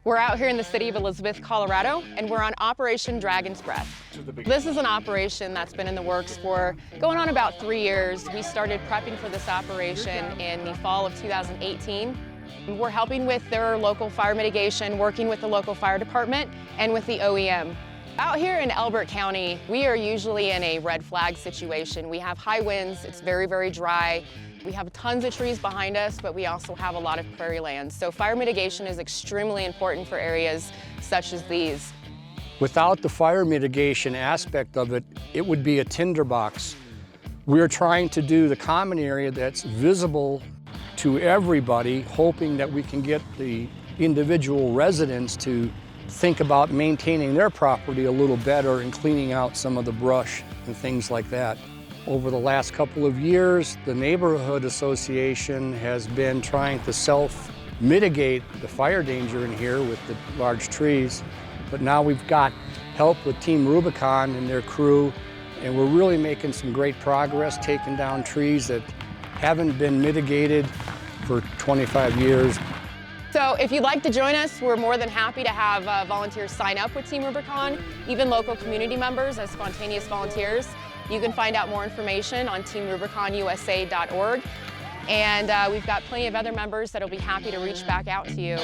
We're out here in the city of Elizabeth, Colorado, and we're on Operation Dragon's Breath. This is an operation that's been in the works for going on about 3 years. We started prepping for this operation in the fall of 2018. We're helping with their local fire mitigation, working with the local fire department and with the OEM. Out here in Elbert County, we are usually in a red flag situation. We have high winds, it's very, very dry. We have tons of trees behind us, but we also have a lot of prairie lands. So fire mitigation is extremely important for areas such as these. Without the fire mitigation aspect of it, it would be a tinderbox. We're trying to do the common area that's visible to everybody, hoping that we can get the individual residents to think about maintaining their property a little better and cleaning out some of the brush and things like that. Over the last couple of years, the neighborhood association has been trying to self-mitigate the fire danger in here with the large trees. But now we've got help with Team Rubicon and their crew, and we're really making some great progress, taking down trees that haven't been mitigated for 25 years. So if you'd like to join us, we're more than happy to have volunteers sign up with Team Rubicon, even local community members as spontaneous volunteers. You can find out more information on teamrubiconusa.org. And we've got plenty of other members that'll be happy to reach back out to you.